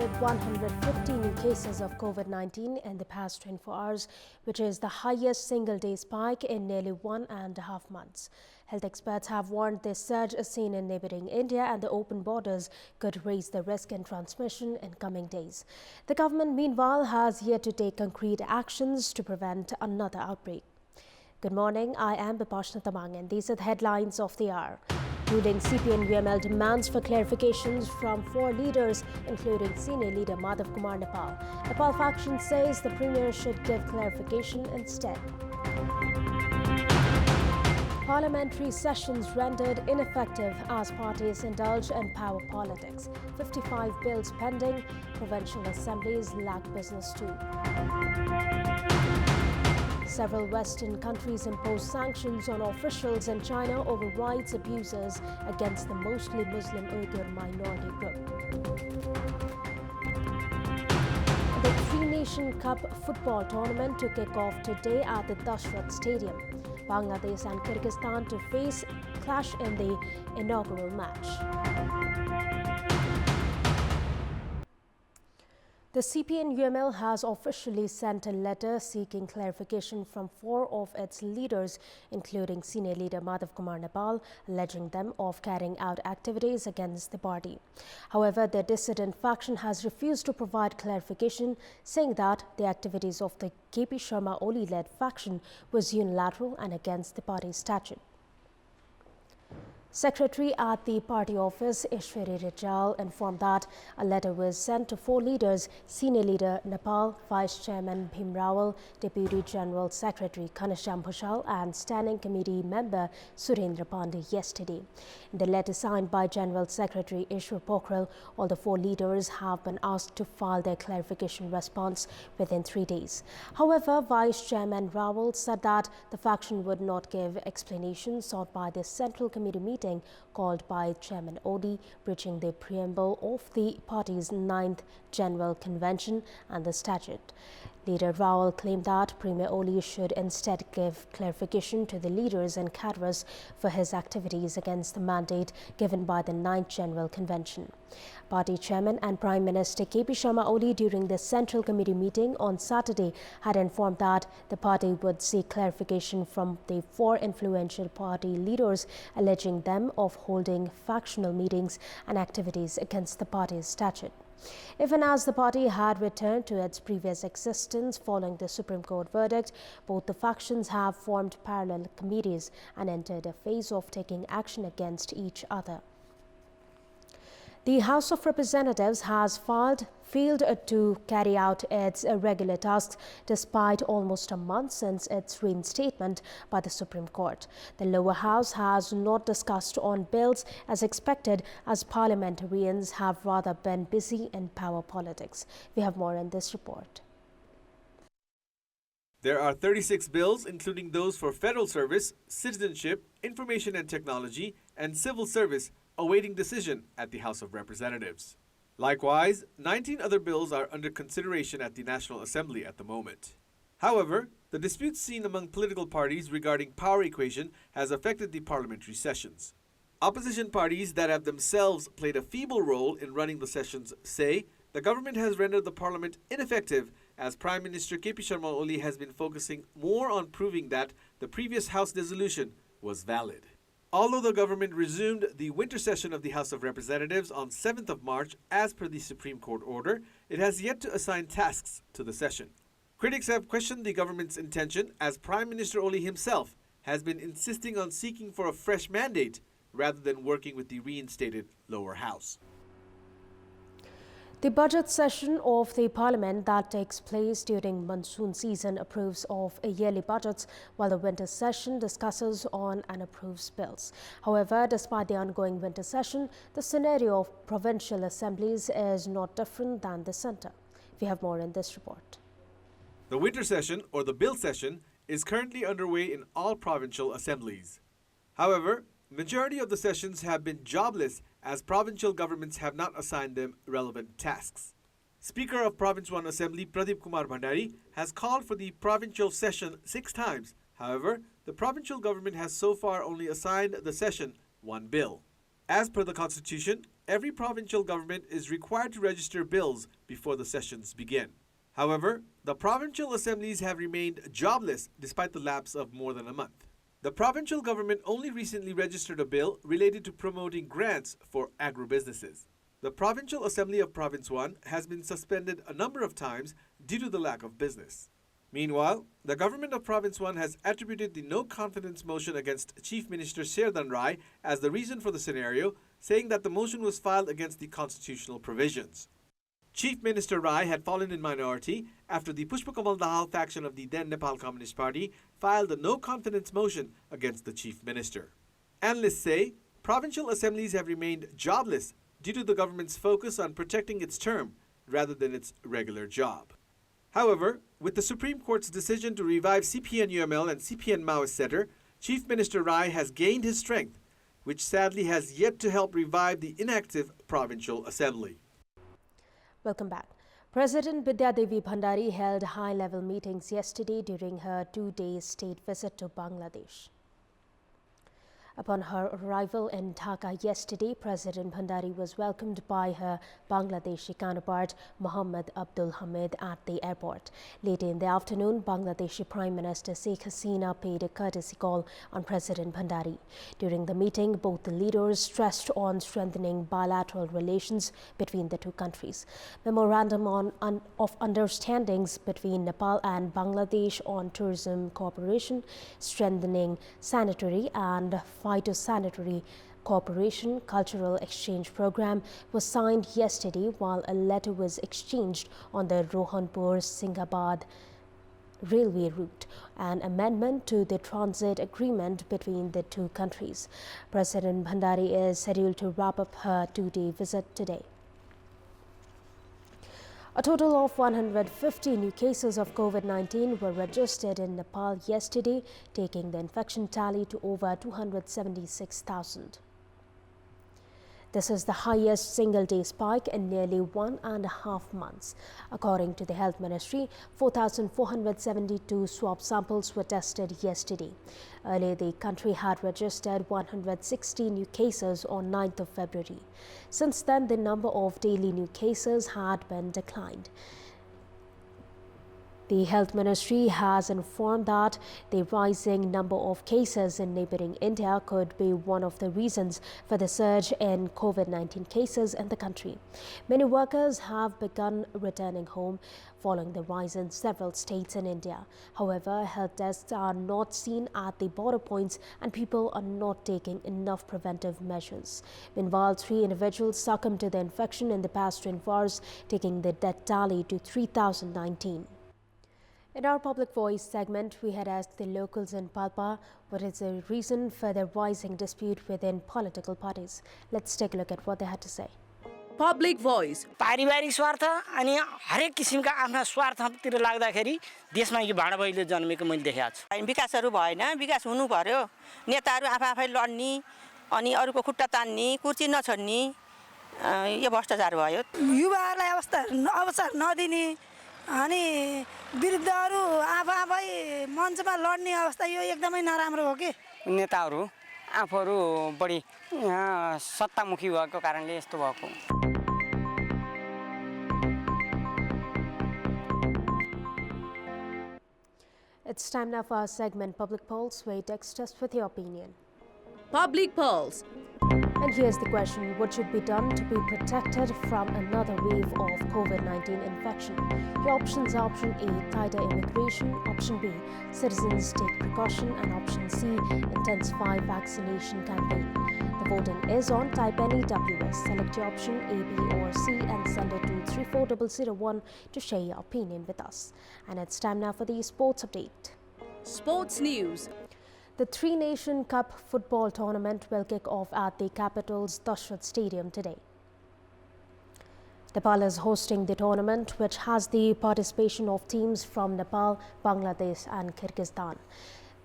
recorded 150 new cases of COVID-19 in the past 24 hours, which is the highest single-day spike in nearly 1.5 months. Health experts have warned this surge seen in neighboring India and the open borders could raise the risk in transmission in coming days. The government, meanwhile, has yet to take concrete actions to prevent another outbreak. Good morning, I am Bipashna Tamang and these are the headlines of the hour. Ruling CPN-UML demands for clarifications from 4 leaders, including senior leader Madhav Kumar Nepal. Nepal faction says the Premier should give clarification instead. Parliamentary sessions rendered ineffective as parties indulge in power politics. 55 bills pending, provincial assemblies lack business too. Several Western countries impose sanctions on officials in China over rights abuses against the mostly Muslim Uyghur minority group. The Three-Nation Cup football tournament to kick off today at the Dashrath Stadium. Bangladesh and Kyrgyzstan to face clash in the inaugural match. The CPN-UML has officially sent a letter seeking clarification from 4 of its leaders, including senior leader Madhav Kumar Nepal, alleging them of carrying out activities against the party. However, the dissident faction has refused to provide clarification, saying that the activities of the KP Sharma Oli-led faction was unilateral and against the party statute. Secretary at the party office, Ishwari Rijal, informed that a letter was sent to 4 leaders, Senior Leader Nepal, Vice Chairman Bhim Rawal, Deputy General Secretary Khanashyam Bhushal and Standing Committee Member Surendra Pandey yesterday. In the letter signed by General Secretary Ishwar Pokhrel, all the 4 leaders have been asked to file their clarification response within 3 days. However, Vice Chairman Rawal said that the faction would not give explanations sought by the Central Committee meeting called by Chairman Odi, breaching the preamble of the party's 9th General Convention and the statute. Leader Rawal claimed that Premier Oli should instead give clarification to the leaders and cadres for his activities against the mandate given by the 9th General Convention. Party Chairman and Prime Minister KP Sharma Oli during the Central Committee meeting on Saturday had informed that the party would seek clarification from the 4 influential party leaders, alleging them of holding factional meetings and activities against the party's statute. Even as the party had returned to its previous existence following the Supreme Court verdict, both the factions have formed parallel committees and entered a phase of taking action against each other. The House of Representatives has failed to carry out its regular tasks despite almost a month since its reinstatement by the Supreme Court. The lower house has not discussed on bills as expected, as parliamentarians have rather been busy in power politics. We have more in this report. There are 36 bills, including those for federal service, citizenship, information and technology, and civil service, awaiting decision at the House of Representatives. Likewise, 19 other bills are under consideration at the National Assembly at the moment. However, the disputes seen among political parties regarding power equation has affected the parliamentary sessions. Opposition parties that have themselves played a feeble role in running the sessions say the government has rendered the parliament ineffective, as Prime Minister KP Sharma Oli has been focusing more on proving that the previous House dissolution was valid. Although the government resumed the winter session of the House of Representatives on 7th of March as per the Supreme Court order, it has yet to assign tasks to the session. Critics have questioned the government's intention, as Prime Minister Oli himself has been insisting on seeking for a fresh mandate rather than working with the reinstated lower house. The budget session of the Parliament that takes place during monsoon season approves of a yearly budgets, while the winter session discusses on and approves bills. However, despite the ongoing winter session, the scenario of provincial assemblies is not different than the centre. We have more in this report. The winter session, or the bill session, is currently underway in all provincial assemblies. However, majority of the sessions have been jobless, as provincial governments have not assigned them relevant tasks. Speaker of Province 1 Assembly Bidhya Devi Bhandari has called for the provincial session 6 times. However, the provincial government has so far only assigned the session 1 bill. As per the Constitution, every provincial government is required to register bills before the sessions begin. However, the provincial assemblies have remained jobless despite the lapse of more than a month. The provincial government only recently registered a bill related to promoting grants for agro-businesses. The Provincial Assembly of Province 1 has been suspended a number of times due to the lack of business. Meanwhile, the government of Province 1 has attributed the no-confidence motion against Chief Minister Sherdan Rai as the reason for the scenario, saying that the motion was filed against the constitutional provisions. Chief Minister Rai had fallen in minority after the Pushpakamal Dahal faction of the then Nepal Communist Party filed a no-confidence motion against the Chief Minister. Analysts say provincial assemblies have remained jobless due to the government's focus on protecting its term rather than its regular job. However, with the Supreme Court's decision to revive CPN-UML and CPN-Maoist Center, Chief Minister Rai has gained his strength, which sadly has yet to help revive the inactive Provincial Assembly. Welcome back. President Bidhya Devi Bhandari held high-level meetings yesterday during her two-day state visit to Bangladesh. Upon her arrival in Dhaka yesterday, President Bhandari was welcomed by her Bangladeshi counterpart Mohammad Abdul Hamid at the airport. Later in the afternoon, Bangladeshi Prime Minister Sheikh Hasina paid a courtesy call on President Bhandari. During the meeting, both the leaders stressed on strengthening bilateral relations between the two countries. Memorandum of understandings between Nepal and Bangladesh on tourism cooperation, strengthening sanitary and phytosanitary cooperation cultural exchange program was signed yesterday, while a letter was exchanged on the Rohanpur-Singhabad railway route, an amendment to the transit agreement between the two countries. President Bhandari is scheduled to wrap up her two-day visit today. A total of 150 new cases of COVID-19 were registered in Nepal yesterday, taking the infection tally to over 276,000. This is the highest single-day spike in nearly 1.5 months. According to the Health Ministry, 4,472 swab samples were tested yesterday. Earlier, the country had registered 160 new cases on 9th of February. Since then, the number of daily new cases had been declined. The Health Ministry has informed that the rising number of cases in neighboring India could be one of the reasons for the surge in COVID-19 cases in the country. Many workers have begun returning home following the rise in several states in India. However, health tests are not seen at the border points and people are not taking enough preventive measures. Meanwhile, 3 individuals succumbed to the infection in the past 24 hours, taking the death tally to 3,019. In our Public Voice segment, we had asked the locals in Palpa what is the reason for the rising dispute within political parties. Let's take a look at what they had to say. Public Voice. पारिवारिक स्वार्थ अनि हरेक किसिमका आफ्ना स्वार्थतिर लाग्दाखेरि देशमा यो भाडा भइले जन्मेको मैले देखेको छु। विकासहरु भएन, विकास हुनु पर्यो। नेताहरु आफै लड्नी अनि अरूको खुट्टा तान्नी, कुर्सी नछड्नी, यो भ्रष्टाचार भयो। युवाहरुलाई अवसर नदिने अनि विरुद्धहरु आफै मञ्चमा लड्ने अवस्था यो एकदमै नराम्रो हो के। नेताहरु आफूहरु बढी सत्तामुखी भएको कारणले यस्तो भएको। It's time now for our segment Public Polls, where you text us with your opinion. Public Polls. And here's the question: what should be done to be protected from another wave of COVID-19 infection? Your options are option A, tighter immigration, option B, citizens take precaution, and option C, intensify vaccination campaign. The voting is on. Type any WS, select your option A, B or C and send it to 34001 to share your opinion with us. And it's time now for the sports update. Sports News. The Three-Nation Cup football tournament will kick off at the capital's Dashrath Stadium today. Nepal is hosting the tournament, which has the participation of teams from Nepal, Bangladesh and Kyrgyzstan.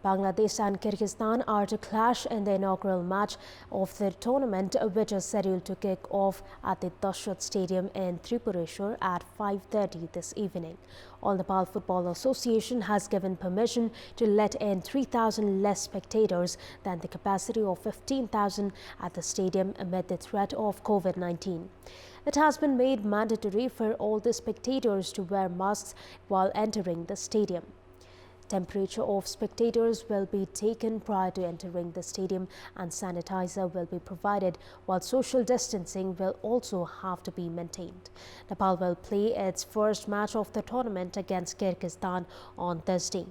Bangladesh and Kyrgyzstan are to clash in the inaugural match of the tournament, which is scheduled to kick off at the Dashrath Stadium in Tripureshwar at 5:30 this evening. All Nepal Football Association has given permission to let in 3,000 less spectators than the capacity of 15,000 at the stadium amid the threat of COVID-19. It has been made mandatory for all the spectators to wear masks while entering the stadium. Temperature of spectators will be taken prior to entering the stadium and sanitizer will be provided, while social distancing will also have to be maintained. Nepal will play its first match of the tournament against Kyrgyzstan on Thursday.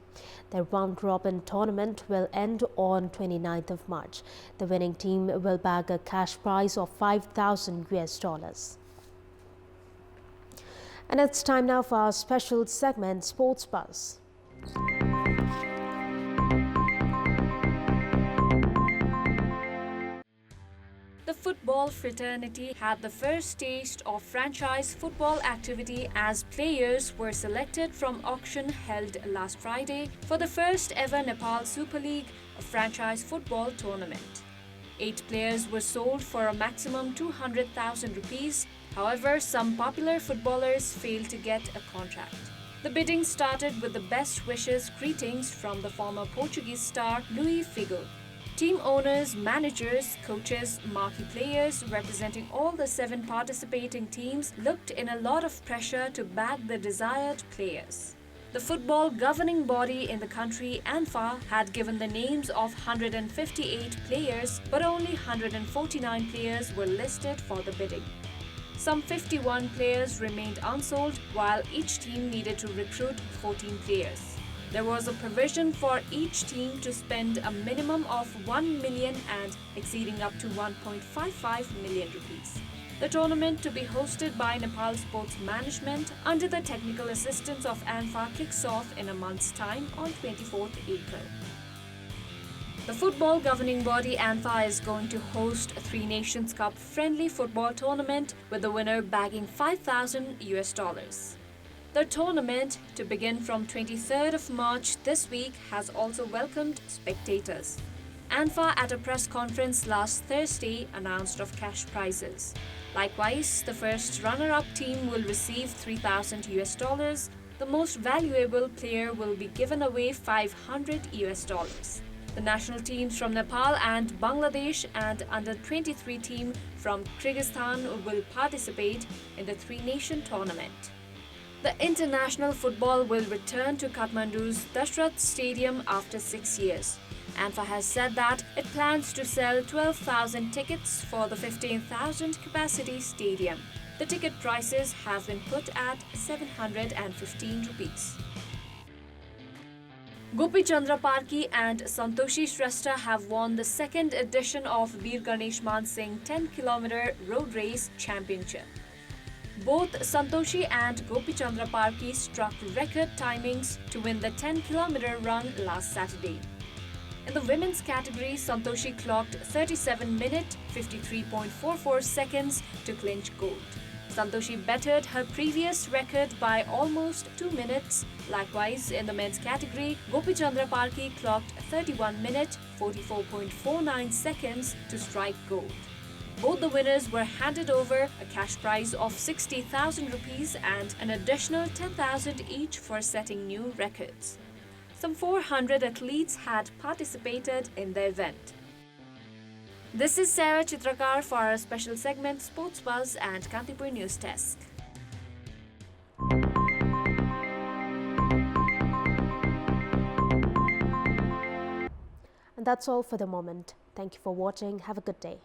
The round-robin tournament will end on 29th of March. The winning team will bag a cash prize of $5,000. And it's time now for our special segment, Sports Buzz. The football fraternity had the first taste of franchise football activity as players were selected from auction held last Friday for the first ever Nepal Super League, a franchise football tournament. 8 players were sold for a maximum 200,000 rupees. However, some popular footballers failed to get a contract. The bidding started with the best wishes greetings from the former Portuguese star Luís Figo. Team owners, managers, coaches, marquee players representing all the 7 participating teams looked in a lot of pressure to bag the desired players. The football governing body in the country, ANFA, had given the names of 158 players, but only 149 players were listed for the bidding. Some 51 players remained unsold, while each team needed to recruit 14 players. There was a provision for each team to spend a minimum of 1 million and exceeding up to 1.55 million rupees. The tournament, to be hosted by Nepal Sports Management under the technical assistance of ANFA, kicks off in a month's time on 24th April. The football governing body ANFA is going to host a 3 Nations Cup friendly football tournament with the winner bagging $5,000. The tournament, to begin from 23rd of March this week, has also welcomed spectators. ANFA at a press conference last Thursday announced of cash prizes. Likewise, the first runner-up team will receive $3,000. The most valuable player will be given away $500. The national teams from Nepal and Bangladesh and under-23 team from Kyrgyzstan will participate in the 3-nation tournament. The international football will return to Kathmandu's Dashrath Stadium after 6 years. ANFA has said that it plans to sell 12,000 tickets for the 15,000 capacity stadium. The ticket prices have been put at 715 rupees. Gopi Chandra Parki and Santoshi Shrestha have won the 2nd edition of Veer Ganesh Man Singh 10-kilometer road race championship. Both Santoshi and Gopi Chandra Parki struck record timings to win the 10-kilometer run last Saturday. In the women's category, Santoshi clocked 37 minutes 53.44 seconds to clinch gold. Santoshi bettered her previous record by almost 2 minutes. Likewise, in the men's category, Gopi Chandra Parki clocked 31 minutes 44.49 seconds to strike gold. Both the winners were handed over a cash prize of 60,000 rupees and an additional 10,000 each for setting new records. Some 400 athletes had participated in the event. This is Sarah Chitrakar for our special segment Sports Buzz and Kantipur News Desk. And that's all for the moment. Thank you for watching. Have a good day.